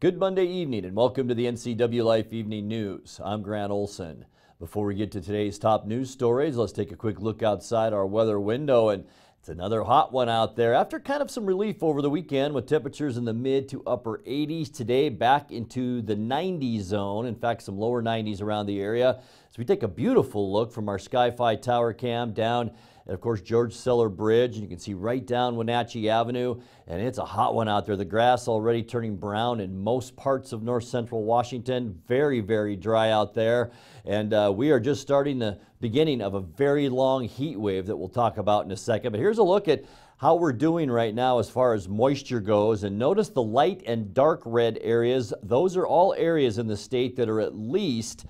Good Monday evening and welcome to the Ncwlife Evening News. I'm Grant Olson. Before we get to today's top news stories, let's take a quick look outside our weather window, and it's another hot one out there. After kind of some relief over the weekend with temperatures in the mid to upper 80s, today back into the 90s zone. In fact, some lower 90s around the area. So we take a beautiful look from our Sky-Fi tower cam down and of course George Seller Bridge, and you can see right down Wenatchee Avenue, and it's a hot one out there. The grass already turning brown in most parts of north central Washington. Very, very dry out there, and we are just starting the beginning of a very long heat wave that we'll talk about in a second. But here's a look at how we're doing right now as far as moisture goes, and notice the light and dark red areas. Those are all areas in the state that are at least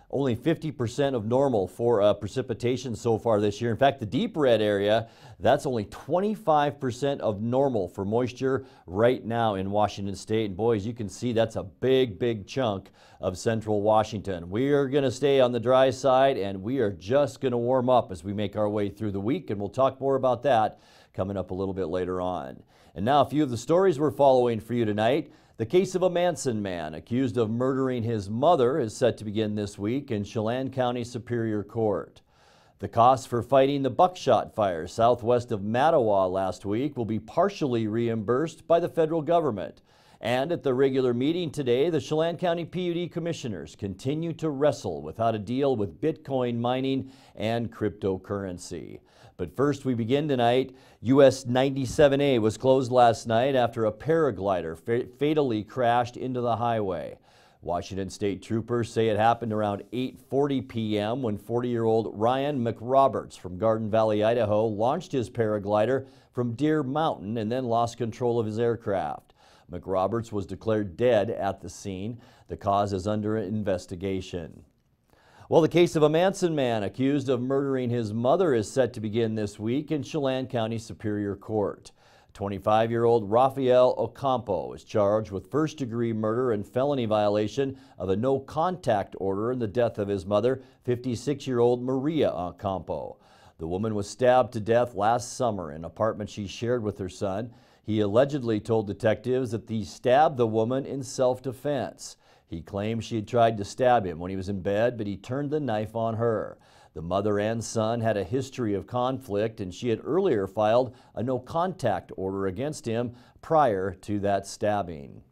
only 50% of normal for precipitation so far this year. In fact, the deep red area, that's only 25% of normal for moisture right now in Washington State. And boys, you can see that's a big, big chunk of central Washington. We are going to stay on the dry side, and we are just going to warm up as we make our way through the week, and we'll talk more about that coming up a little bit later on. And now a few of the stories we're following for you tonight. The case of a Manson man accused of murdering his mother is set to begin this week in Chelan County Superior Court. The costs for fighting the buckshot fire southwest of Mattawa last week will be partially reimbursed by the federal government. And at the regular meeting today, the Chelan County PUD commissioners continue to wrestle with how to deal with Bitcoin mining and cryptocurrency. But first, we begin tonight. US 97A was closed last night after a paraglider fatally crashed into the highway. Washington State troopers say it happened around 8:40 p.m. when 40-year-old Ryan McRoberts from Garden Valley, Idaho, launched his paraglider from Deer Mountain and then lost control of his aircraft. McRoberts was declared dead at the scene. The cause is under investigation. Well, the case of a Manson man accused of murdering his mother is set to begin this week in Chelan County Superior Court. 25-year-old Rafael Ocampo is charged with first-degree murder and felony violation of a no-contact order in the death of his mother, 56-year-old Maria Ocampo. The woman was stabbed to death last summer in an apartment she shared with her son. He allegedly told detectives that he stabbed the woman in self-defense. He claimed she had tried to stab him when he was in bed, but he turned the knife on her. The mother and son had a history of conflict, and she had earlier filed a no-contact order against him prior to that stabbing.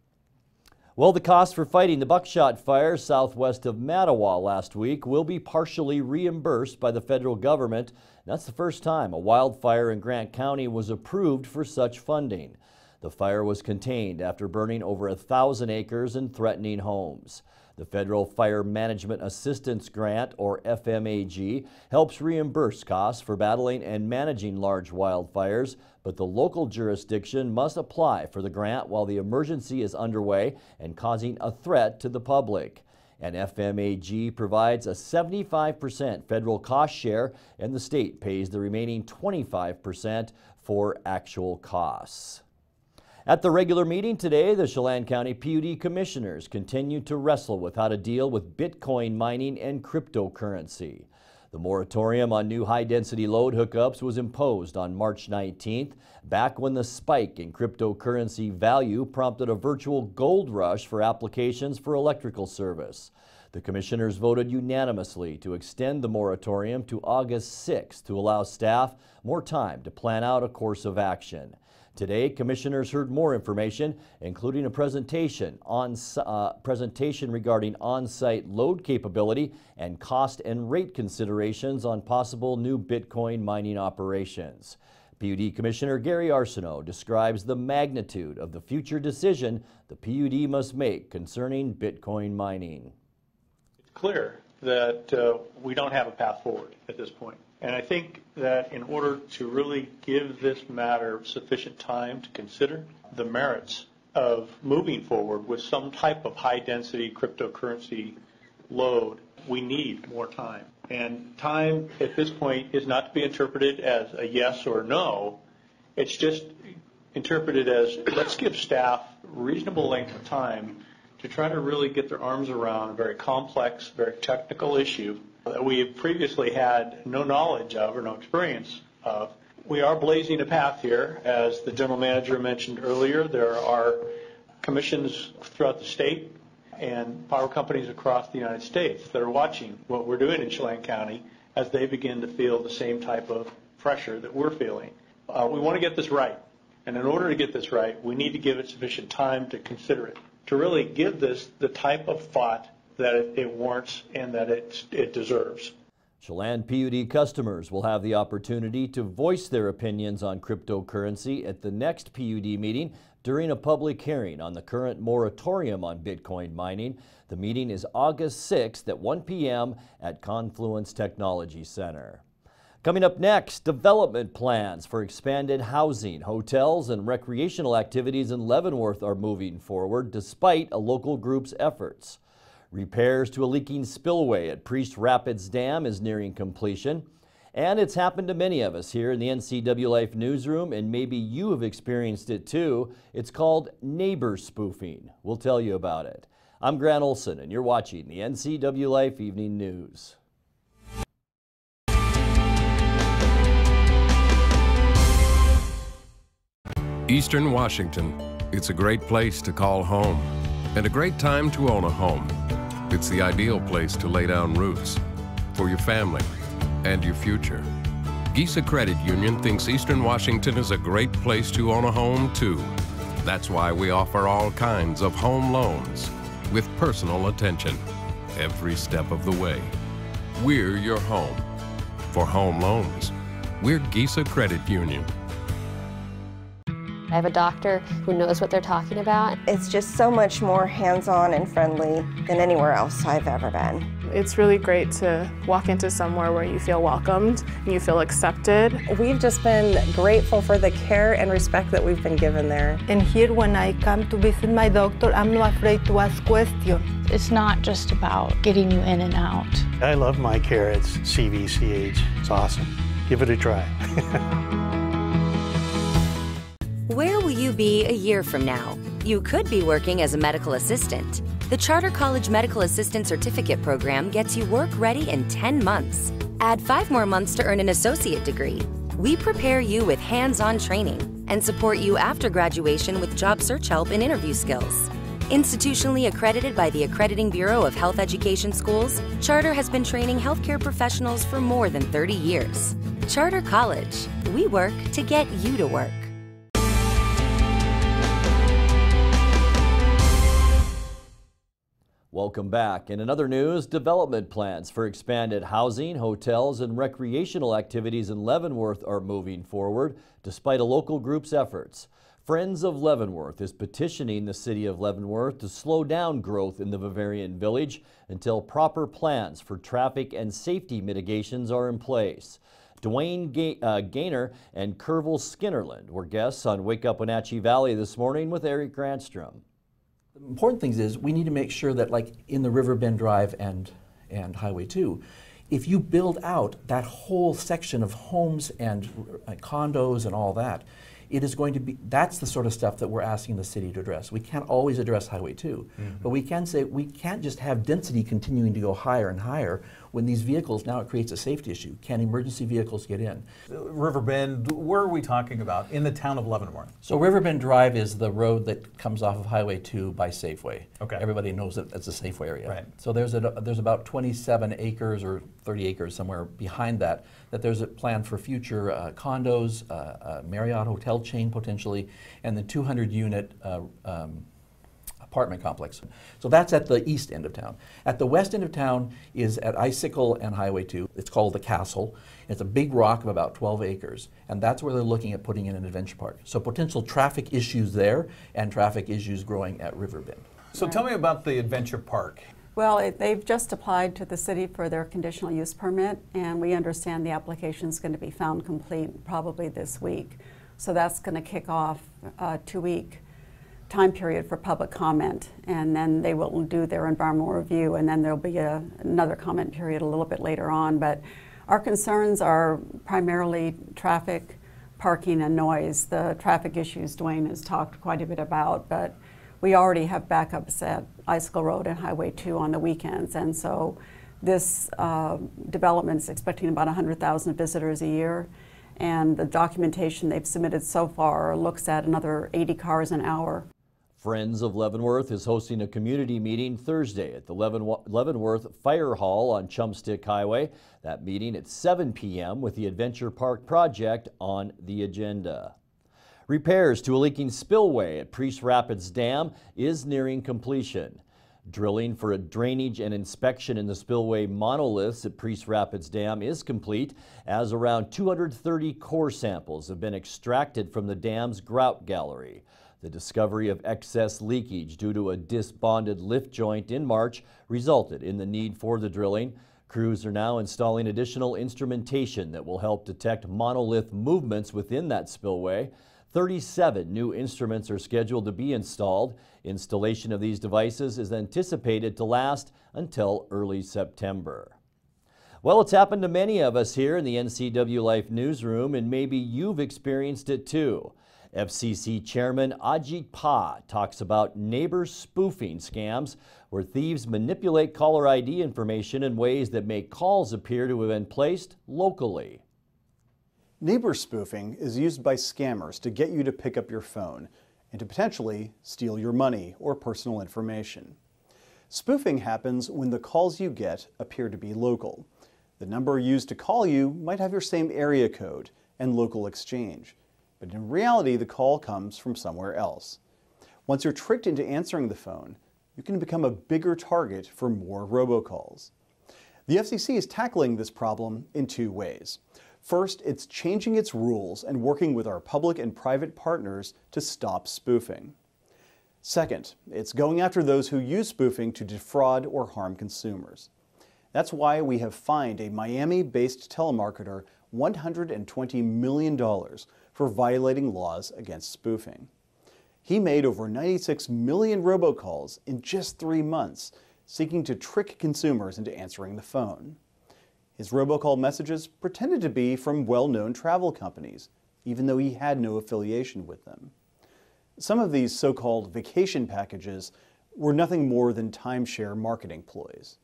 Well, the cost for fighting the buckshot fire southwest of Mattawa last week will be partially reimbursed by the federal government. That's the first time a wildfire in Grant County was approved for such funding. The fire was contained after burning over 1,000 acres and threatening homes. The Federal Fire Management Assistance Grant, or FMAG, helps reimburse costs for battling and managing large wildfires, but the local jurisdiction must apply for the grant while the emergency is underway and causing a threat to the public. And FMAG provides a 75% federal cost share, and the state pays the remaining 25% for actual costs. At the regular meeting today, the Chelan County PUD commissioners continue to wrestle with how to deal with Bitcoin mining and cryptocurrency. The moratorium on new high-density load hookups was imposed on March 19th, back when the spike in cryptocurrency value prompted a virtual gold rush for applications for electrical service. The commissioners voted unanimously to extend the moratorium to August 6th to allow staff more time to plan out a course of action. Today, commissioners heard more information, including a presentation regarding on-site load capability and cost and rate considerations on possible new Bitcoin mining operations. PUD Commissioner Gary Arsenault describes the magnitude of the future decision the PUD must make concerning Bitcoin mining. It's clear that we don't have a path forward at this point. And I think that in order to really give this matter sufficient time to consider the merits of moving forward with some type of high-density cryptocurrency load, we need more time. And time at this point is not to be interpreted as a yes or no. It's just interpreted as let's give staff reasonable length of time to try to really get their arms around a very complex, very technical issue that we have previously had no knowledge of or no experience of. We are blazing a path here. As the general manager mentioned earlier, there are commissions throughout the state and power companies across the United States that are watching what we're doing in Chelan County as they begin to feel the same type of pressure that we're feeling. We want to get this right. And in order to get this right, we need to give it sufficient time to consider it, to really give this the type of thought that it warrants and that it deserves. Chelan PUD customers will have the opportunity to voice their opinions on cryptocurrency at the next PUD meeting during a public hearing on the current moratorium on Bitcoin mining. The meeting is August 6th at 1 p.m. at Confluence Technology Center. Coming up next, development plans for expanded housing, hotels, and recreational activities in Leavenworth are moving forward despite a local group's efforts. Repairs to a leaking spillway at Priest Rapids Dam is nearing completion. And it's happened to many of us here in the Ncwlife newsroom, and maybe you have experienced it too. It's called neighbor spoofing. We'll tell you about it. I'm Grant Olson, and you're watching the Ncwlife Evening News. Eastern Washington. It's a great place to call home and a great time to own a home. It's the ideal place to lay down roots for your family and your future. Gisa Credit Union thinks Eastern Washington is a great place to own a home too. That's why we offer all kinds of home loans with personal attention every step of the way. We're your home. For home loans, we're Gisa Credit Union. I have a doctor who knows what they're talking about. It's just so much more hands-on and friendly than anywhere else I've ever been. It's really great to walk into somewhere where you feel welcomed and you feel accepted. We've just been grateful for the care and respect that we've been given there. And here when I come to visit my doctor, I'm not afraid to ask questions. It's not just about getting you in and out. I love my care at CVCH. It's awesome. Give it a try. Where will you be a year from now? You could be working as a medical assistant. The Charter College Medical Assistant Certificate Program gets you work ready in 10 months. Add 5 more months to earn an associate degree. We prepare you with hands-on training and support you after graduation with job search help and interview skills. Institutionally accredited by the Accrediting Bureau of Health Education Schools, Charter has been training healthcare professionals for more than 30 years. Charter College. We work to get you to work. Welcome back. In another news, development plans for expanded housing, hotels, and recreational activities in Leavenworth are moving forward despite a local group's efforts. Friends of Leavenworth is petitioning the city of Leavenworth to slow down growth in the Bavarian village until proper plans for traffic and safety mitigations are in place. Dwayne Gaynor and Kervil Skinnerland were guests on Wake Up Wenatchee Valley this morning with Eric Granstrom. The important thing is we need to make sure that, like in the Riverbend Drive and Highway 2, if you build out that whole section of homes and condos and all that, it is going to be, that's the sort of stuff that we're asking the city to address. We can't always address Highway 2, but we can say we can't just have density continuing to go higher and higher when these vehicles, now it creates a safety issue. Can emergency vehicles get in? Riverbend, where are we talking about in the town of Leavenworth? So Riverbend Drive is the road that comes off of Highway 2 by Safeway. Okay. Everybody knows that it's a Safeway area. Right. So there's about 27 acres or 30 acres somewhere behind that there's a plan for future condos, Marriott hotel chain potentially, and the 200-unit apartment complex. So that's at the east end of town. At the west end of town is at Icicle and Highway 2. It's called the Castle. It's a big rock of about 12 acres, and that's where they're looking at putting in an adventure park. So potential traffic issues there and traffic issues growing at Riverbend. So tell me about the adventure park. Well, they've just applied to the city for their conditional use permit, and we understand the application is going to be found complete probably this week. So that's going to kick off a 2-week time period for public comment, and then they will do their environmental review, and then there'll be another comment period a little bit later on. But our concerns are primarily traffic, parking, and noise. The traffic issues Dwayne has talked quite a bit about, but we already have backups at Icicle Road and Highway 2 on the weekends, and so this development is expecting about 100,000 visitors a year, and the documentation they've submitted so far looks at another 80 cars an hour. Friends of Leavenworth is hosting a community meeting Thursday at the Leavenworth Fire Hall on Chumstick Highway. That meeting at 7 p.m. with the Adventure Park project on the agenda. Repairs to a leaking spillway at Priest Rapids Dam is nearing completion. Drilling for a drainage and inspection in the spillway monoliths at Priest Rapids Dam is complete, as around 230 core samples have been extracted from the dam's grout gallery. The discovery of excess leakage due to a disbonded lift joint in March resulted in the need for the drilling. Crews are now installing additional instrumentation that will help detect monolith movements within that spillway. 37 new instruments are scheduled to be installed. Installation of these devices is anticipated to last until early September. Well, it's happened to many of us here in the Ncwlife newsroom, and maybe you've experienced it too. FCC Chairman Ajit Pai talks about neighbor spoofing scams, where thieves manipulate caller ID information in ways that make calls appear to have been placed locally. Neighbor spoofing is used by scammers to get you to pick up your phone and to potentially steal your money or personal information. Spoofing happens when the calls you get appear to be local. The number used to call you might have your same area code and local exchange, but in reality the call comes from somewhere else. Once you're tricked into answering the phone, you can become a bigger target for more robocalls. The FCC is tackling this problem in two ways. First, it's changing its rules and working with our public and private partners to stop spoofing. Second, it's going after those who use spoofing to defraud or harm consumers. That's why we have fined a Miami-based telemarketer $120 million for violating laws against spoofing. He made over 96 million robocalls in just 3 months, seeking to trick consumers into answering the phone. His robocall messages pretended to be from well-known travel companies, even though he had no affiliation with them. Some of these so-called vacation packages were nothing more than timeshare marketing ploys.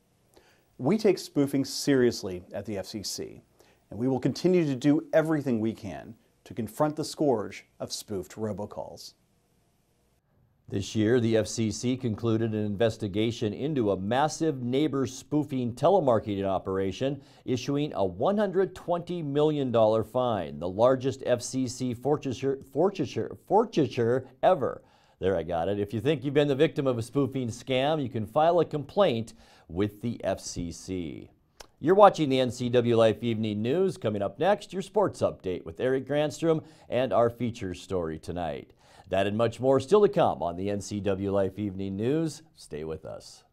We take spoofing seriously at the FCC, and we will continue to do everything we can to confront the scourge of spoofed robocalls. This year, the FCC concluded an investigation into a massive neighbor spoofing telemarketing operation, issuing a $120 million fine, the largest FCC forfeiture ever. There, I got it. If you think you've been the victim of a spoofing scam, you can file a complaint with the FCC. You're watching the Ncwlife Evening News. Coming up next, your sports update with Eric Granstrom and our feature story tonight. That and much more still to come on the Ncwlife Evening News. Stay with us.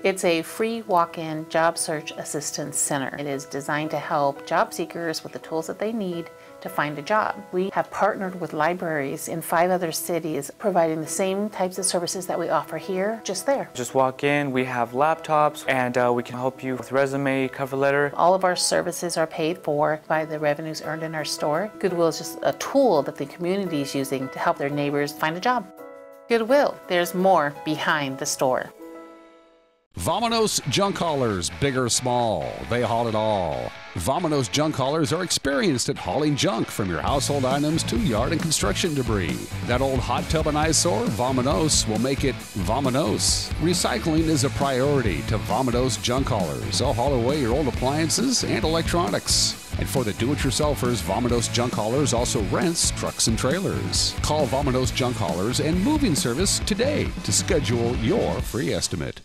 It's a free walk-in job search assistance center. It is designed to help job seekers with the tools that they need to find a job. We have partnered with libraries in 5 other cities, providing the same types of services that we offer here, just there. Just walk in, we have laptops, and we can help you with resume, cover letter. All of our services are paid for by the revenues earned in our store. Goodwill is just a tool that the community is using to help their neighbors find a job. Goodwill, there's more behind the store. Vominos junk haulers, big or small, they haul it all. Vominos junk haulers are experienced at hauling junk from your household items to yard and construction debris. That old hot tub and eyesore, Vominos, will make it Vominos. Recycling is a priority to Vominos junk haulers. They'll haul away your old appliances and electronics. And for the do-it-yourselfers, Vominos Junk Haulers also rents trucks and trailers. Call Vominos Junk Haulers and Moving Service today to schedule your free estimate.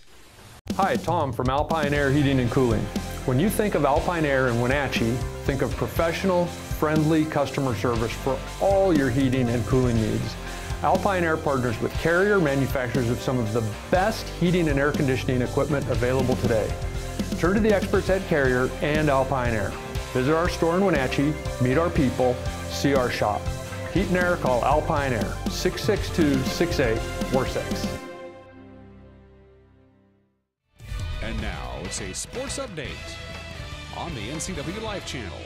Hi, Tom from Alpine Air Heating and Cooling. When you think of Alpine Air in Wenatchee, think of professional, friendly customer service for all your heating and cooling needs. Alpine Air partners with Carrier, manufacturers of some of the best heating and air conditioning equipment available today. Turn to the experts at Carrier and Alpine Air. Visit our store in Wenatchee, meet our people, see our shop. Heat and air, call Alpine Air, 662-6846. And now it's a sports update on the Ncwlife channel.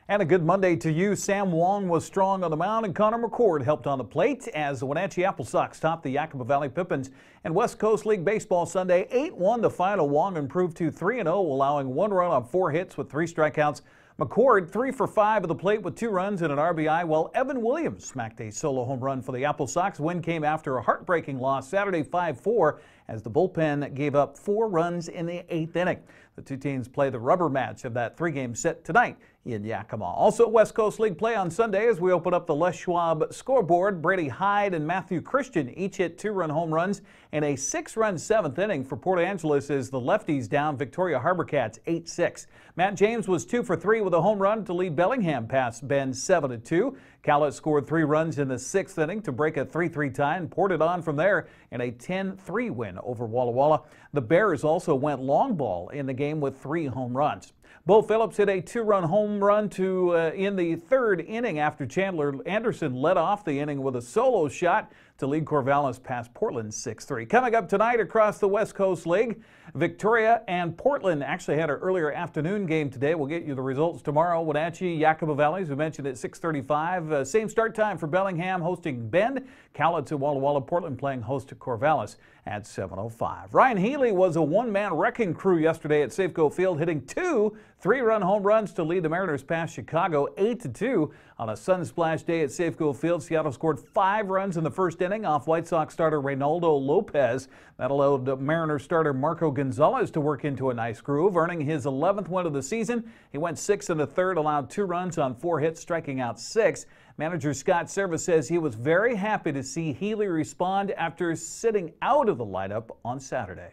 And a good Monday to you. Sam Wong was strong on the mound and Connor McCord helped on the plate as the Wenatchee Apple Sox topped the Yakima Valley Pippins. And West Coast League Baseball Sunday, 8-1 the final. Wong improved to 3-0, allowing 1 run on 4 hits with 3 strikeouts. McCord 3 for 5 at the plate with 2 runs and an RBI, while Evan Williams smacked a solo home run for the Apple Sox. Win came after a heartbreaking loss Saturday 5-4 as the bullpen gave up 4 runs in the 8th inning. The two teams play the rubber match of that 3-game set tonight in Yakima. Also West Coast League play on Sunday as we open up the Les Schwab scoreboard. Brady Hyde and Matthew Christian each hit 2-run home runs and a 6-run 7th inning for Port Angeles as the lefties down Victoria Harbor Cats 8-6. Matt James was 2 for 3 with a home run to lead Bellingham past Bend 7-2. Cowlitz scored 3 runs in the 6th inning to break a 3-3 tie and poured it on from there in a 10-3 win over Walla Walla. The Bears also went long ball in the game with 3 home runs. Bo Phillips hit a 2-run home run in the 3rd inning after Chandler Anderson led off the inning with a solo shot to lead Corvallis past Portland 6-3. Coming up tonight across the West Coast League, Victoria and Portland actually had an earlier afternoon game today. We'll get you the results tomorrow. Wenatchee, Yakima Valley, as we mentioned, at 6:35. Same start time for Bellingham hosting Bend. Cowlitz at Walla Walla. Portland playing host to Corvallis at 7:05. Ryan Healy was a one-man wrecking crew yesterday at Safeco Field, hitting 2 3-run home runs to lead the Mariners past Chicago 8-2 on a sunsplash day at Safeco Field. Seattle scored 5 runs in the 1st inning off White Sox starter Reynaldo Lopez. That allowed Mariners starter Marco Gonzalez to work into a nice groove, earning his 11th win of the season. He went 6 1/3, allowed 2 runs on 4 hits, striking out 6. Manager Scott Service says he was very happy to see Healy respond after sitting out of the lineup on Saturday.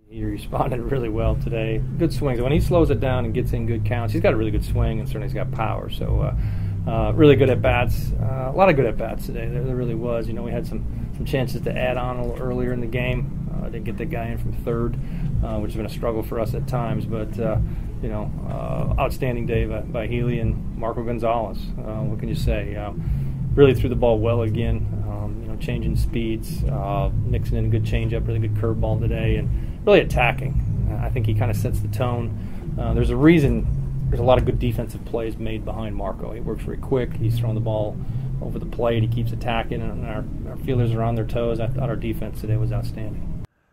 He responded really well today. Good swings. When he slows it down and gets in good counts, he's got a really good swing and certainly he's got power. So really good at bats. A lot of good at bats today. There really was. You know, we had some chances to add on a little earlier in the game. Didn't get the guy in from 3rd, which has been a struggle for us at times. But you know, outstanding day by Healy and Marco Gonzalez. What can you say? Really threw the ball well again. You know, changing speeds, mixing in a good changeup, really good curveball today, and really attacking. I think he kind of sets the tone. There's a reason there's a lot of good defensive plays made behind Marco. He works very quick. He's throwing the ball over the plate. He keeps attacking, and our fielders are on their toes. I thought our defense today was outstanding.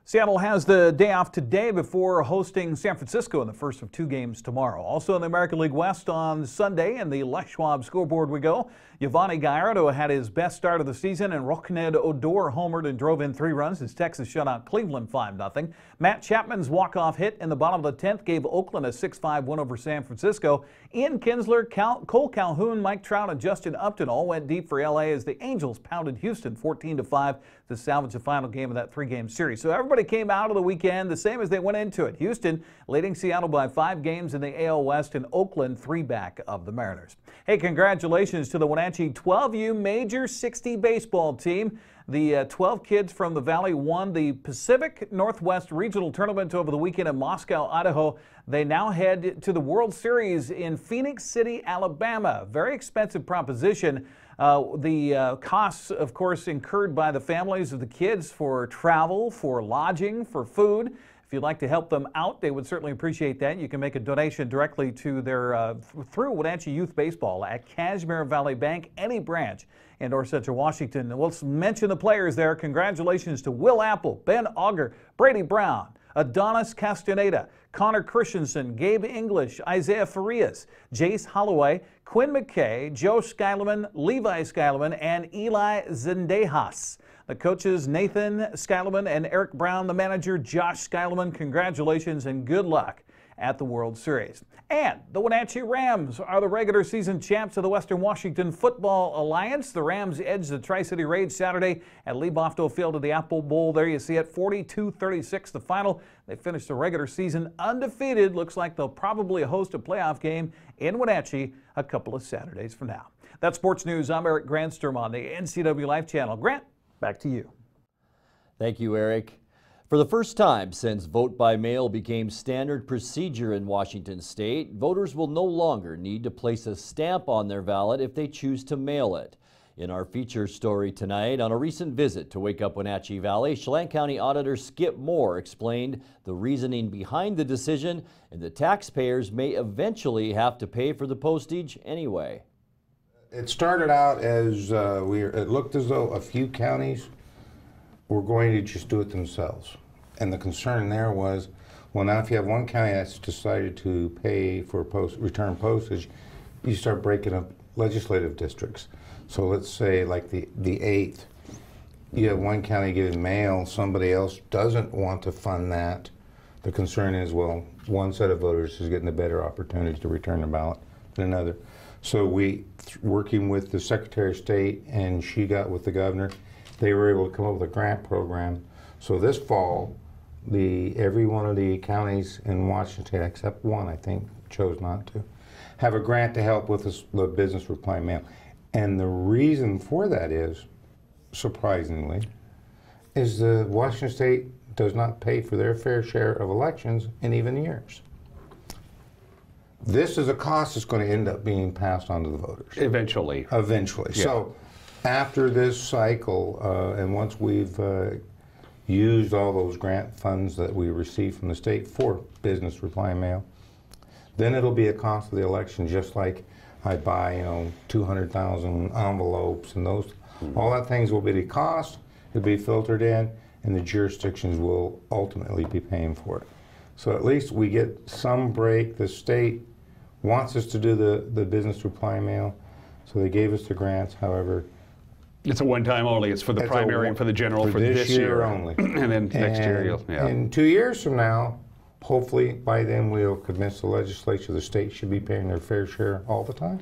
Seattle has the day off today before hosting San Francisco in the first of 2 games tomorrow. Also in the American League West on Sunday, in the Les Schwab scoreboard we go. Yovani Gallardo had his best start of the season, and Rochned Odor homered and drove in 3 runs as Texas shut out Cleveland 5-0. Matt Chapman's walk-off hit in the bottom of the 10th gave Oakland a 6-5 win over San Francisco. Ian Kinsler, Cole Calhoun, Mike Trout, and Justin Upton all went deep for LA as the Angels pounded Houston 14-5 to salvage the final game of that 3-game series. So everybody came out of the weekend the same as they went into it. Houston leading Seattle by 5 games in the AL West, and Oakland 3 back of the Mariners. Hey, congratulations to the Wenatchee 12U Major 60 baseball team. The 12 kids from the Valley won the Pacific Northwest Regional Tournament over the weekend in Moscow, Idaho. They now head to the World Series in Phoenix City, Alabama. Very expensive proposition. The costs, of course, incurred by the families of the kids for travel, for lodging, for food. If you'd like to help them out, they would certainly appreciate that. You can make a donation directly to their through Wenatchee Youth Baseball at Cashmere Valley Bank, any branch in North Central Washington. And let's mention the players there. Congratulations to Will Apple, Ben Auger, Brady Brown, Adonis Castaneda, Connor Christensen, Gabe English, Isaiah Farias, Jace Holloway, Quinn McKay, Joe Skyleman, Levi Skyleman, and Eli Zendejas. The coaches, Nathan Skyleman and Eric Brown. The manager, Josh Skyleman. Congratulations and good luck at the World Series. And the Wenatchee Rams are the regular season champs of the Western Washington Football Alliance. The Rams edged the Tri-City Raids Saturday at Lee Bofto Field of the Apple Bowl. There you see it, 42-36 the final. They finished the regular season undefeated. Looks like they'll probably host a playoff game in Wenatchee a couple of Saturdays from now. That's sports news. I'm Eric Granstrom on the NCW Life Channel. Grant, back to you. Thank you, Eric. For the first time since vote by mail became standard procedure in Washington state, voters will no longer need to place a stamp on their ballot if they choose to mail it. In our feature story tonight, on a recent visit to Wake Up Wenatchee Valley, Chelan County Auditor Skip Moore explained the reasoning behind the decision and that taxpayers may eventually have to pay for the postage anyway. It started out as it looked as though a few counties were going to just do it themselves. And the concern there was, Well, now if you have one county that's decided to pay for return postage, you start breaking up legislative districts. So let's say like the 8th, you have one county giving mail, somebody else doesn't want to fund that. The concern is, well, one set of voters is getting a better opportunity to return the ballot than another. So working with the Secretary of State, and she got with the governor, they were able to come up with a grant program. So this fall, every one of the counties in Washington, except one, I think, chose not to, have a grant to help with the business reply mail. And the reason for that is, surprisingly, is the Washington State does not pay for their fair share of elections in even years. This is a cost that's going to end up being passed on to the voters. Eventually. Eventually. Yeah. So after this cycle, and once we've used all those grant funds that we receive from the state for business reply mail, then it'll be a cost of the election, just like I buy, 200,000 envelopes and those. All that things will be the cost, it'll be filtered in, and the jurisdictions will ultimately be paying for it. So at least we get some break. The state wants us to do the business reply mail, so they gave us the grants. However, it's a one-time only. It's for the primary and for the general for this year only. And then next year, And 2 years from now, hopefully by then we'll convince the legislature the state should be paying their fair share all the time.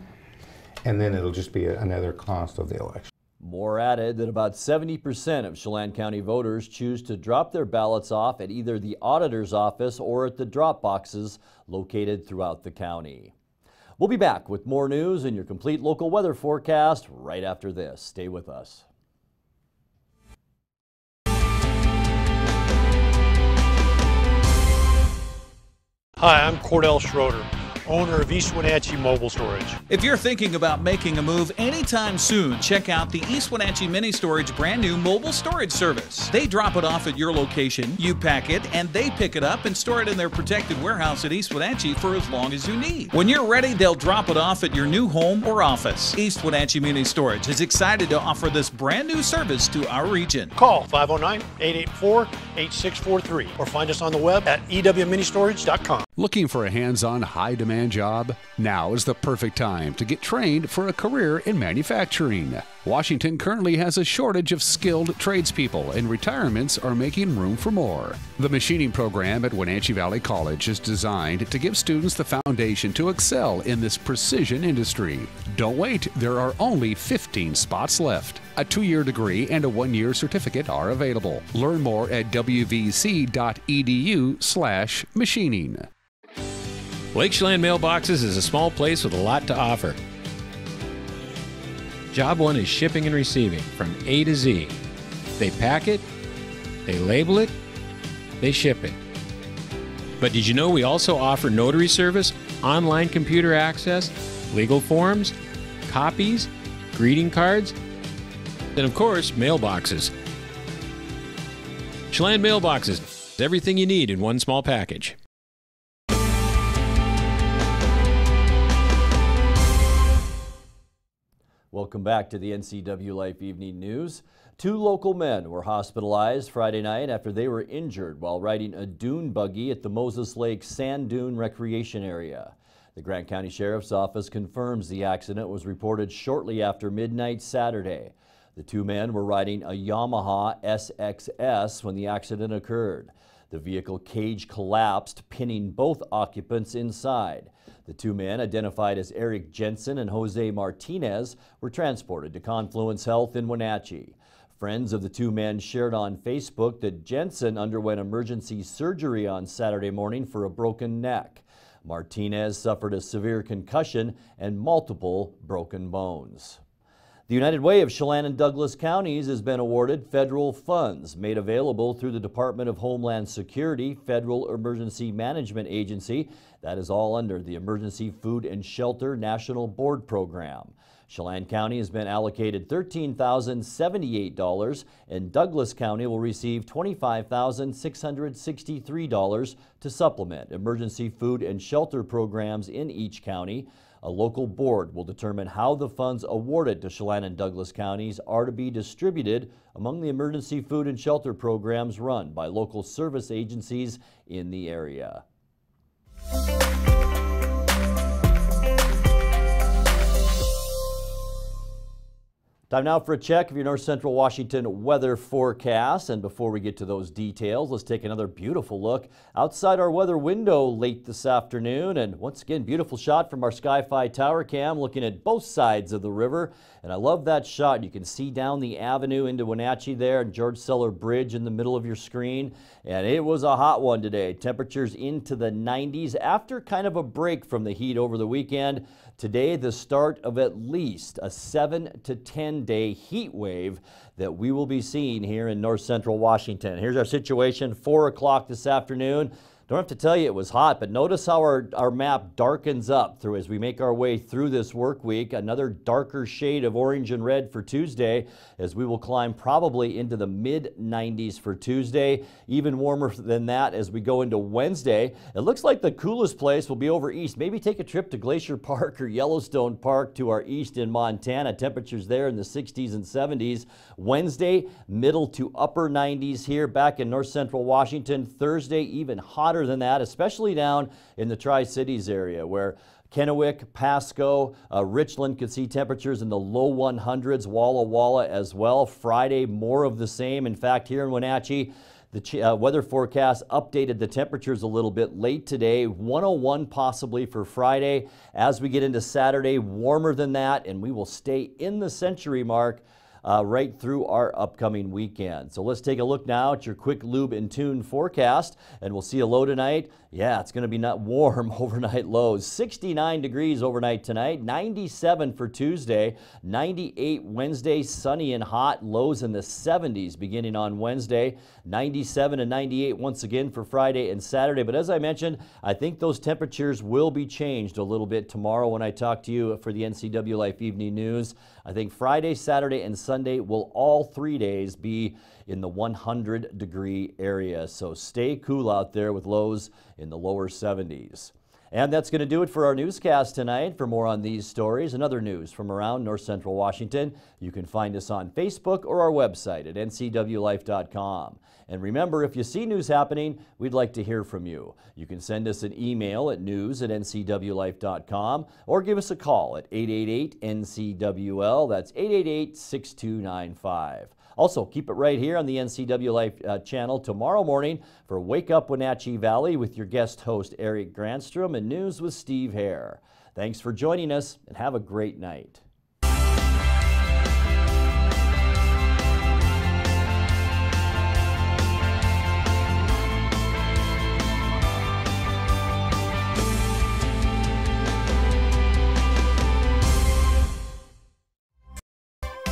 And then it'll just be another cost of the election. Moore added that about 70% of Chelan County voters choose to drop their ballots off at either the auditor's office or at the drop boxes located throughout the county. We'll be back with more news and your complete local weather forecast right after this. Stay with us. Hi, I'm Cordell Schroeder, owner of East Wenatchee Mobile Storage. If you're thinking about making a move anytime soon, check out the East Wenatchee Mini Storage brand new mobile storage service. They drop it off at your location, you pack it, and they pick it up and store it in their protected warehouse at East Wenatchee for as long as you need. When you're ready, they'll drop it off at your new home or office. East Wenatchee Mini Storage is excited to offer this brand new service to our region. Call 509-884-8643 or find us on the web at ewministorage.com. Looking for a hands-on, high-demand job? Now is the perfect time to get trained for a career in manufacturing. Washington currently has a shortage of skilled tradespeople, and retirements are making room for more. The machining program at Wenatchee Valley College is designed to give students the foundation to excel in this precision industry. Don't wait, there are only 15 spots left. A 2-year degree and a 1-year certificate are available. Learn more at wvc.edu/machining. Lake Chelan Mailboxes is a small place with a lot to offer. Job one is shipping and receiving from A to Z. They pack it, they label it, they ship it. But did you know we also offer notary service, online computer access, legal forms, copies, greeting cards, and of course, mailboxes. Chelan Mailboxes, everything you need in one small package. Welcome back to the Ncwlife Evening News. 2 local men were hospitalized Friday night after they were injured while riding a dune buggy at the Moses Lake Sand Dune Recreation Area. The Grant County Sheriff's Office confirms the accident was reported shortly after midnight Saturday. The 2 men were riding a Yamaha SXS when the accident occurred. The vehicle cage collapsed, pinning both occupants inside. The 2 men, identified as Eric Jensen and Jose Martinez, were transported to Confluence Health in Wenatchee. Friends of the 2 men shared on Facebook that Jensen underwent emergency surgery on Saturday morning for a broken neck. Martinez suffered a severe concussion and multiple broken bones. The United Way of Chelan and Douglas counties has been awarded federal funds made available through the Department of Homeland Security Federal Emergency Management Agency. That is all under the Emergency Food and Shelter National Board Program. Chelan County has been allocated $13,078 and Douglas County will receive $25,663 to supplement emergency food and shelter programs in each county. A local board will determine how the funds awarded to Chelan and Douglas counties are to be distributed among the emergency food and shelter programs run by local service agencies in the area. Time now for a check of your North Central Washington weather forecast. And before we get to those details, let's take another beautiful look outside our weather window late this afternoon. And once again, beautiful shot from our Sky-Fi tower cam looking at both sides of the river. And I love that shot. You can see down the avenue into Wenatchee there and George Seller Bridge in the middle of your screen. And it was a hot one today. Temperatures into the 90s after kind of a break from the heat over the weekend. Today, the start of at least a 7 to 10 day heat wave that we will be seeing here in North Central Washington. Here's our situation, 4 o'clock this afternoon. Don't have to tell you it was hot, but notice how our map darkens up through as we make our way through this work week. Another darker shade of orange and red for Tuesday as we will climb probably into the mid-90s for Tuesday. Even warmer than that as we go into Wednesday. It looks like the coolest place will be over east. Maybe take a trip to Glacier Park or Yellowstone Park to our east in Montana. Temperatures there in the 60s and 70s. Wednesday, middle to upper 90s here back in North Central Washington. Thursday, even hotter than that, especially down in the Tri-Cities area where Kennewick, Pasco, Richland could see temperatures in the low 100s, Walla Walla as well. Friday, more of the same. In fact, here in Wenatchee, the weather forecast updated the temperatures a little bit late today. 101 possibly for Friday. As we get into Saturday, warmer than that, and we will stay in the century mark right through our upcoming weekend. So let's take a look now at your quick lube and tune forecast, and we'll see a low tonight. Yeah, it's going to be not warm overnight lows. 69 degrees overnight tonight, 97 for Tuesday, 98 Wednesday, sunny and hot, lows in the 70s beginning on Wednesday, 97 and 98 once again for Friday and Saturday. But as I mentioned, I think those temperatures will be changed a little bit tomorrow when I talk to you for the Ncwlife Evening News. I think Friday, Saturday, and Sunday will all 3 days be in the 100-degree area. So stay cool out there with lows in the lower 70s. And that's going to do it for our newscast tonight. For more on these stories and other news from around North Central Washington, you can find us on Facebook or our website at ncwlife.com. And remember, if you see news happening, we'd like to hear from you. You can send us an email at news@ncwlife.com or give us a call at 888-NCWL. That's 888-6295. Also, keep it right here on the NCW Life channel tomorrow morning for Wake Up Wenatchee Valley with your guest host Eric Granstrom and News with Steve Hare. Thanks for joining us and have a great night.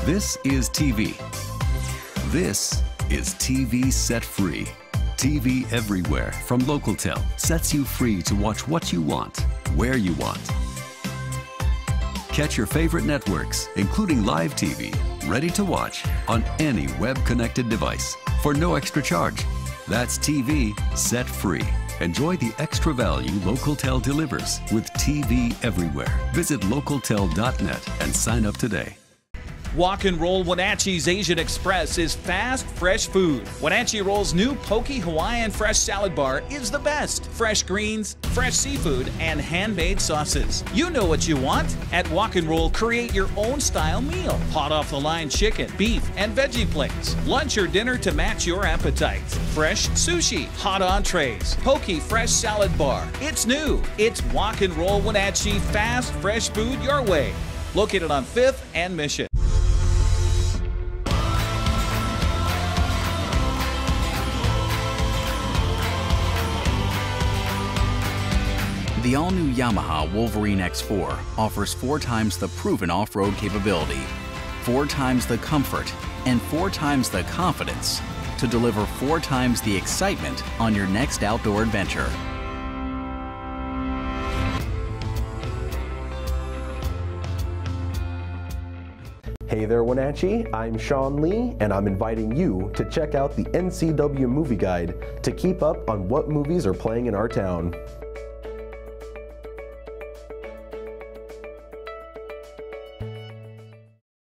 This is TV. This is TV Set Free. TV everywhere from Localtel sets you free to watch what you want, where you want. Catch your favorite networks, including live TV, ready to watch on any web-connected device for no extra charge. That's TV Set Free. Enjoy the extra value Localtel delivers with TV everywhere. Visit localtel.net and sign up today. Walk and Roll Wenatchee's Asian Express is fast, fresh food. Wenatchee Roll's new Poke Hawaiian Fresh Salad Bar is the best. Fresh greens, fresh seafood, and handmade sauces. You know what you want. At Walk and Roll, create your own style meal. Hot off the line chicken, beef, and veggie plates. Lunch or dinner to match your appetite. Fresh sushi, hot entrees, Poke Fresh Salad Bar. It's new. It's Walk and Roll Wenatchee fast, fresh food your way. Located on 5th and Mission. The all-new Yamaha Wolverine X4 offers 4 times the proven off-road capability, 4 times the comfort, and 4 times the confidence to deliver 4 times the excitement on your next outdoor adventure. Hey there, Wenatchee. I'm Sean Lee, and I'm inviting you to check out the NCW Movie Guide to keep up on what movies are playing in our town.